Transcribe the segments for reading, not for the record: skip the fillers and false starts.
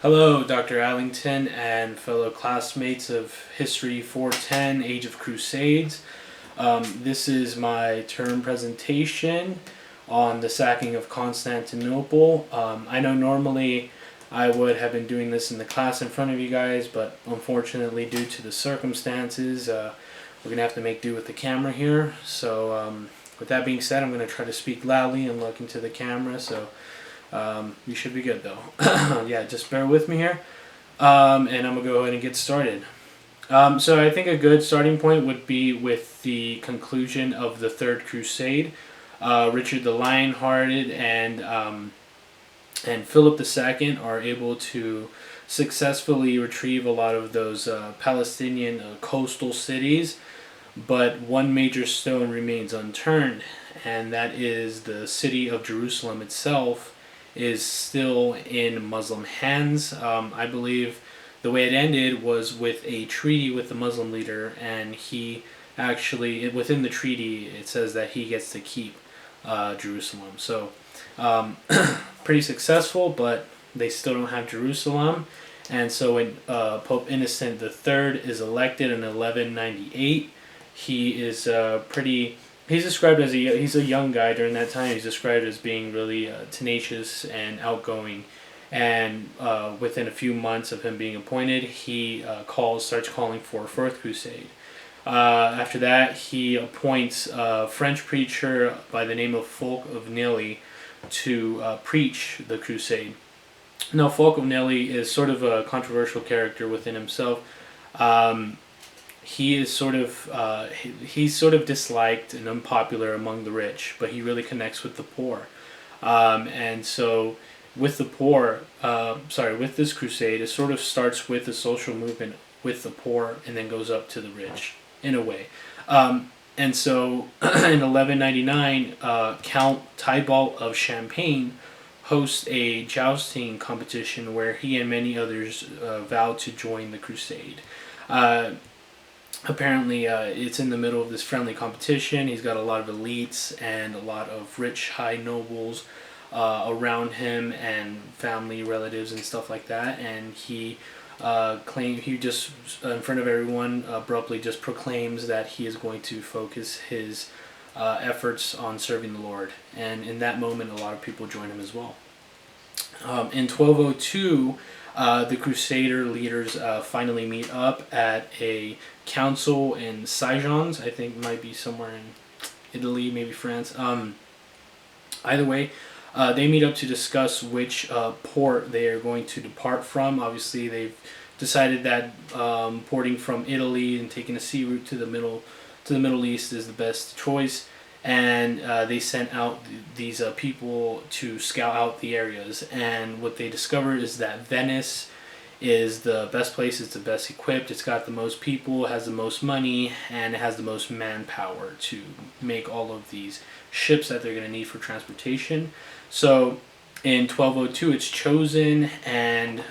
Hello, Dr. Allington and fellow classmates of History 410, Age of Crusades. This is my term presentation on the sacking of Constantinople. I know normally I would have been doing this in the class in front of you guys, but unfortunately due to the circumstances, we're going to have to make do with the camera here. So with that being said, I'm going to try to speak loudly and look into the camera, so you should be good though. Yeah, just bear with me here. And I'm going to go ahead and get started. So I think a good starting point would be with the conclusion of the Third Crusade. Richard the Lionhearted and Philip II are able to successfully retrieve a lot of those Palestinian coastal cities, but one major stone remains unturned, and that is the city of Jerusalem itself is still in Muslim hands. I believe the way it ended was with a treaty with the Muslim leader, and he actually, within the treaty, it says that he gets to keep Jerusalem. So, pretty successful, but they still don't have Jerusalem. And so when Pope Innocent III is elected in 1198, he is he's described as he's a young guy during that time. He's described as being really tenacious and outgoing. And within a few months of him being appointed, he starts calling for a fourth crusade. After that, he appoints a French preacher by the name of Fulk of Nili to preach the crusade. Now, Fulk of Nili is sort of a controversial character within himself. He is he's sort of disliked and unpopular among the rich, but he really connects with the poor. And so with the poor, with this crusade, it sort of starts with the social movement with the poor and then goes up to the rich in a way. And so in 1199, Count Tybalt of Champagne hosts a jousting competition where he and many others vowed to join the crusade. Apparently, it's in the middle of this friendly competition. He's got a lot of elites and a lot of rich, high nobles around him and family, relatives, and stuff like that. And he just, in front of everyone, abruptly just proclaims that he is going to focus his efforts on serving the Lord. And in that moment, a lot of people join him as well. In 1202, the Crusader leaders finally meet up at a council in Sigeons. I think it might be somewhere in Italy, maybe France. Either way, they meet up to discuss which port they are going to depart from. Obviously, they've decided that porting from Italy and taking a sea route to the Middle East is the best choice. And they sent out these people to scout out the areas. And what they discovered is that Venice is the best place. It's the best equipped. It's got the most people, has the most money, and it has the most manpower to make all of these ships that they're going to need for transportation. So in 1202, it's chosen, and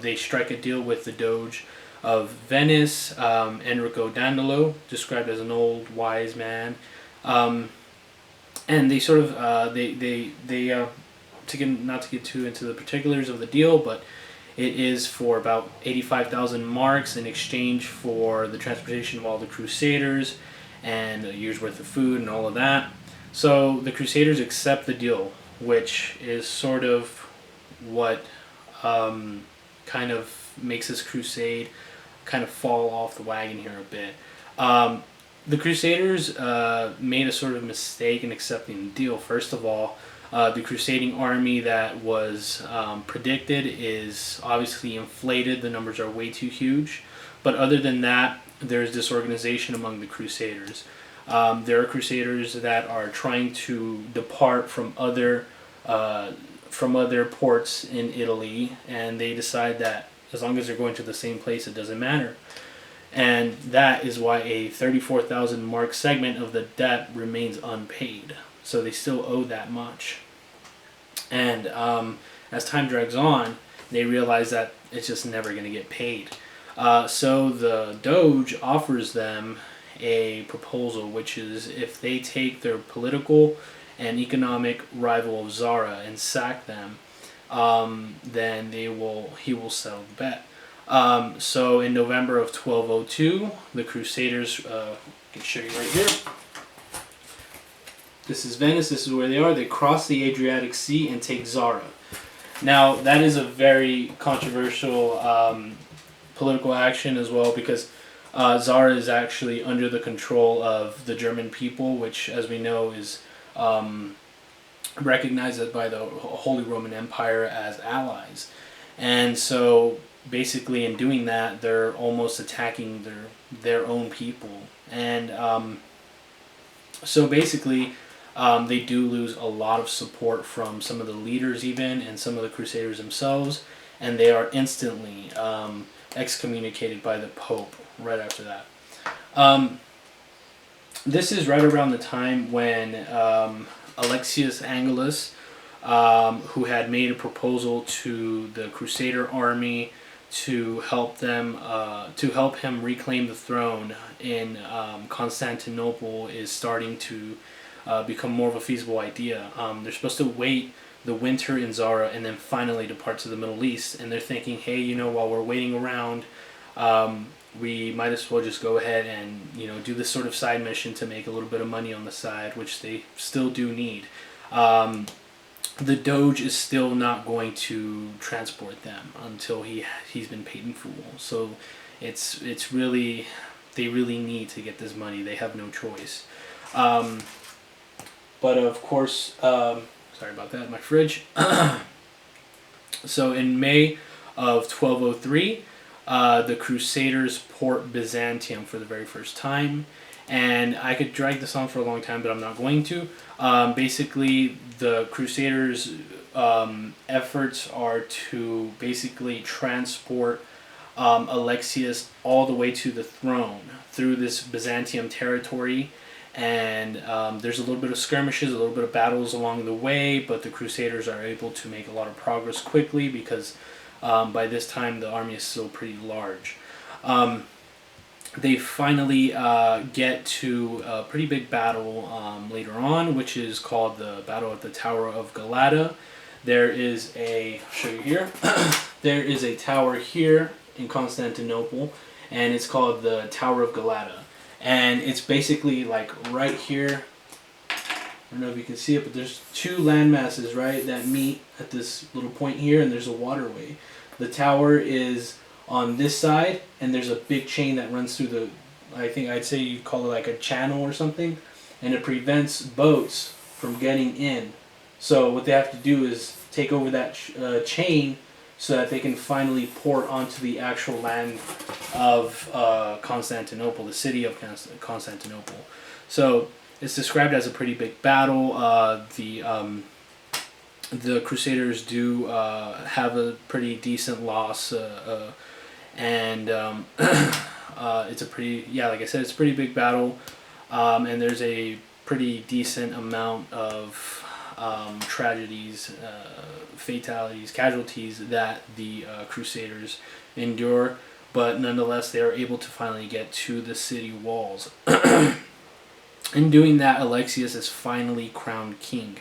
they strike a deal with the Doge of Venice, Enrico Dandolo, described as an old wise man. And they sort of not to get too into the particulars of the deal, but it is for about 85,000 marks in exchange for the transportation of all the Crusaders and a year's worth of food and all of that. So the Crusaders accept the deal, which is sort of what kind of makes this crusade kind of fall off the wagon here a bit. The Crusaders made a sort of mistake in accepting the deal. First of all, the crusading army that was predicted is obviously inflated. The numbers are way too huge. But other than that, there's disorganization among the Crusaders. There are Crusaders that are trying to depart from other ports in Italy, and they decide that as long as they're going to the same place, it doesn't matter. And that is why a 34,000 mark segment of the debt remains unpaid. So they still owe that much. And as time drags on, they realize that it's just never going to get paid. So the Doge offers them a proposal, which is if they take their political and economic rival of Zara and sack them, then he will settle the bet. So in November of 1202, the Crusaders, I can show you right here. This is Venice, this is where they are. They cross the Adriatic Sea and take Zara. Now, that is a very controversial political action as well, because Zara is actually under the control of the German people, which, as we know, is recognized by the Holy Roman Empire as allies. And so, basically, in doing that, they're almost attacking their own people. And so, basically, they do lose a lot of support from some of the leaders even, and some of the Crusaders themselves, and they are instantly excommunicated by the Pope right after that. This is right around the time when Alexius Angelus, who had made a proposal to the Crusader army to help him reclaim the throne in Constantinople, is starting to become more of a feasible idea. They're supposed to wait the winter in Zara and then finally depart to the Middle East. And they're thinking, hey, while we're waiting around, we might as well just go ahead and do this sort of side mission to make a little bit of money on the side, which they still do need. The Doge is still not going to transport them until he's been paid in full. So it's really, they really need to get this money. They have no choice. But of course, sorry about that, my fridge. So in May of 1203, the Crusaders port Byzantium for the very first time. And I could drag this on for a long time, but I'm not going to. Basically, the Crusaders' efforts are to basically transport Alexius all the way to the throne through this Byzantium territory. And there's a little bit of skirmishes, a little bit of battles along the way, but the Crusaders are able to make a lot of progress quickly because by this time the army is still pretty large. They finally get to a pretty big battle later on, which is called the Battle at the Tower of Galata. There is I'll show you here, there is a tower here in Constantinople, and it's called the Tower of Galata. And it's basically like right here. I don't know if you can see it, but there's two land masses, right, that meet at this little point here, and there's a waterway. The tower is on this side, and there's a big chain that runs through the, I think I'd say you'd call it like a channel or something, and it prevents boats from getting in. So what they have to do is take over that chain so that they can finally port onto the actual land of Constantinople, the city of Constantinople. So it's described as a pretty big battle. The Crusaders do have a pretty decent loss, and it's a pretty, like I said, it's a pretty big battle, and there's a pretty decent amount of tragedies, fatalities, casualties that the Crusaders endure, but nonetheless they are able to finally get to the city walls. In doing that, Alexius is finally crowned king,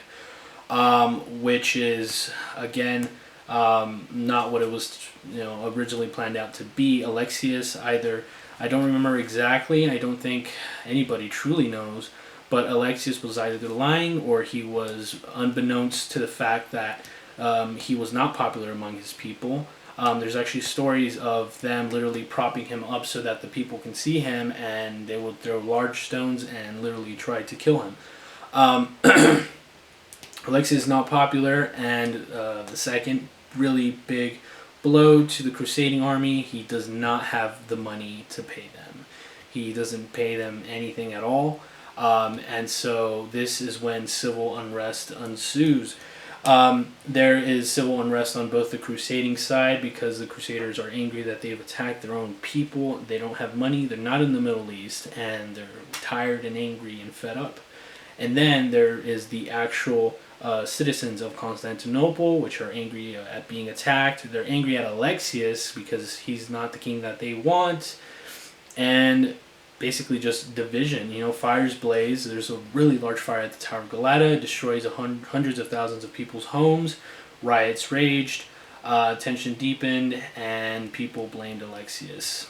which is again not what it was originally planned out to be. Alexius, either, I don't remember exactly, and I don't think anybody truly knows, but Alexius was either lying or he was unbeknownst to the fact that he was not popular among his people. There's actually stories of them literally propping him up so that the people can see him, and they would throw large stones and literally try to kill him. Alexius is not popular, and the second really big blow to the crusading army, he does not have the money to pay them. He doesn't pay them anything at all. And so this is when civil unrest ensues. There is civil unrest on both the crusading side because the Crusaders are angry that they've attacked their own people. They don't have money, they're not in the Middle East, and they're tired and angry and fed up. And then there is the actual citizens of Constantinople, which are angry at being attacked. They're angry at Alexius because he's not the king that they want. And basically just division, fires blaze. There's a really large fire at the Tower of Galata. It destroys hundreds of thousands of people's homes, Riots raged, tension deepened, and people blamed Alexius.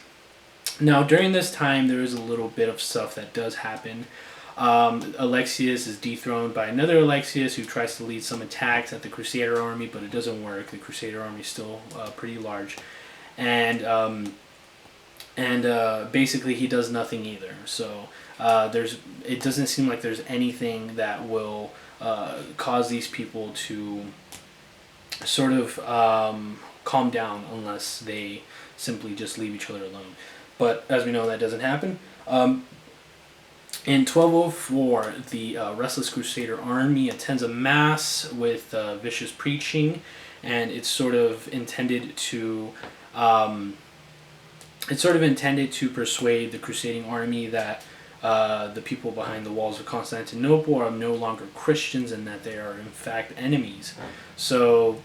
Now, during this time, there is a little bit of stuff that does happen. Alexius is dethroned by another Alexius who tries to lead some attacks at the Crusader army, but it doesn't work. The Crusader army is still pretty large, and basically he does nothing either. So it doesn't seem like there's anything that will cause these people to sort of calm down unless they simply just leave each other alone. But as we know, that doesn't happen. In 1204, the restless Crusader army attends a mass with vicious preaching, and it's sort of intended to persuade the crusading army that the people behind the walls of Constantinople are no longer Christians and that they are in fact enemies. So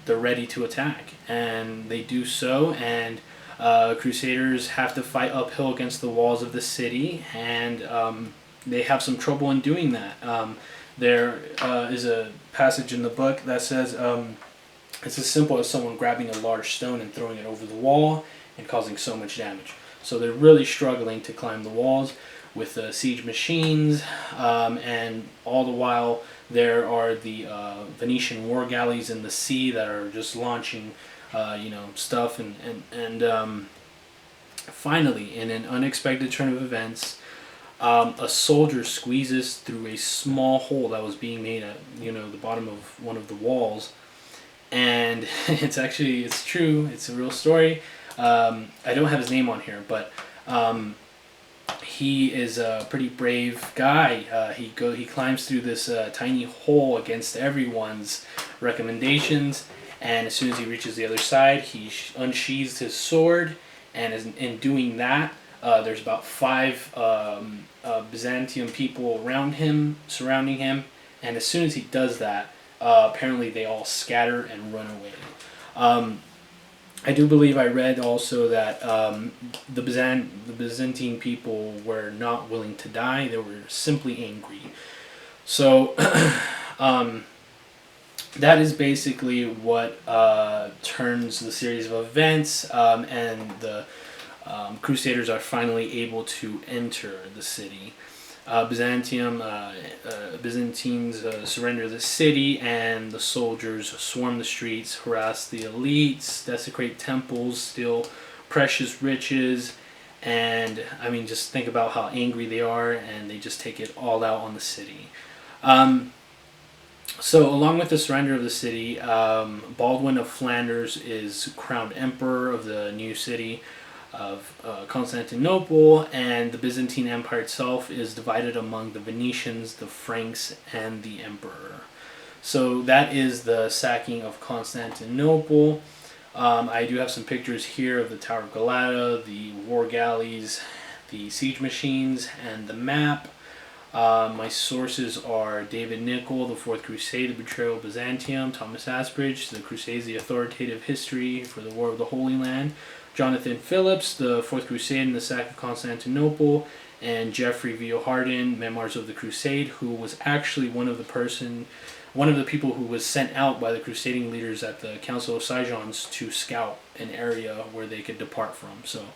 they're ready to attack, and they do so, and Crusaders have to fight uphill against the walls of the city, and they have some trouble in doing that. There is a passage in the book that says it's as simple as someone grabbing a large stone and throwing it over the wall and causing so much damage. So they're really struggling to climb the walls with siege machines, and all the while there are the Venetian war galleys in the sea that are just launching stuff, and finally, in an unexpected turn of events, a soldier squeezes through a small hole that was being made at the bottom of one of the walls, and it's true, it's a real story. I don't have his name on here, but he is a pretty brave guy. He climbs through this tiny hole against everyone's recommendations, and as soon as he reaches the other side, he unsheathes his sword, and in doing that, there's about 5 Byzantium people surrounding him, and as soon as he does that, apparently they all scatter and run away. I do believe I read also that the Byzantine people were not willing to die; they were simply angry. So that is basically what turns the series of events, and the Crusaders are finally able to enter the city. Byzantines surrender the city, and the soldiers swarm the streets, harass the elites, desecrate temples, steal precious riches, and just think about how angry they are, and they just take it all out on the city. So along with the surrender of the city, Baldwin of Flanders is crowned emperor of the new city of Constantinople, and the Byzantine Empire itself is divided among the Venetians, the Franks, and the emperor. So that is the sacking of Constantinople. I do have some pictures here of the Tower of Galata, the war galleys, the siege machines, and the map. My sources are David Nicol, The Fourth Crusade, The Betrayal of Byzantium, Thomas Asbridge, The Crusades, The Authoritative History for the War of the Holy Land, Jonathan Phillips, The Fourth Crusade and the Sack of Constantinople, and Geoffrey V. O'Harden, Memoirs of the Crusade, who was actually one of the people who was sent out by the crusading leaders at the Council of Sejans to scout an area where they could depart from. So,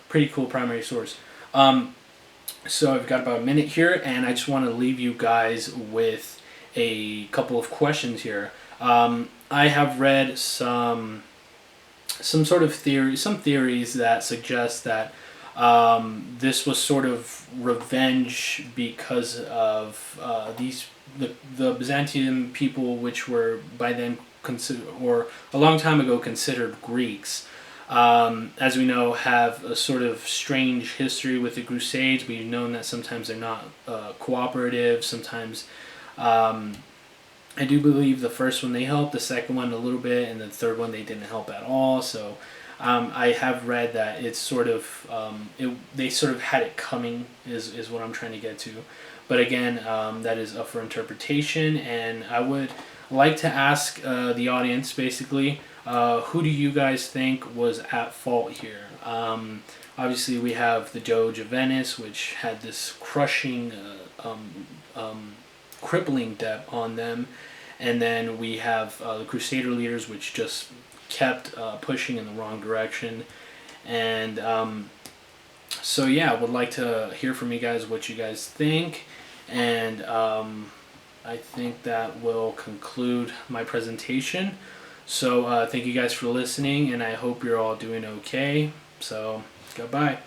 pretty cool primary source. So I've got about a minute here, and I just want to leave you guys with a couple of questions here. I have read some theories that suggest that this was sort of revenge because of the Byzantium people, which were by then or a long time ago considered Greeks. As we know, have a sort of strange history with the Crusades. We've known that sometimes they're not cooperative. Sometimes, I do believe the first one they helped, the second one a little bit, and the third one they didn't help at all. So I have read that it's sort of they sort of had it coming is what I'm trying to get to. But again, that is up for interpretation, and I would like to ask the audience basically, who do you guys think was at fault here? Obviously, we have the Doge of Venice, which had this crushing, crippling debt on them, And then we have the Crusader leaders, which just kept pushing in the wrong direction. And so yeah, I would like to hear from you guys what you guys think. And I think that will conclude my presentation. So thank you guys for listening, and I hope you're all doing okay. So goodbye.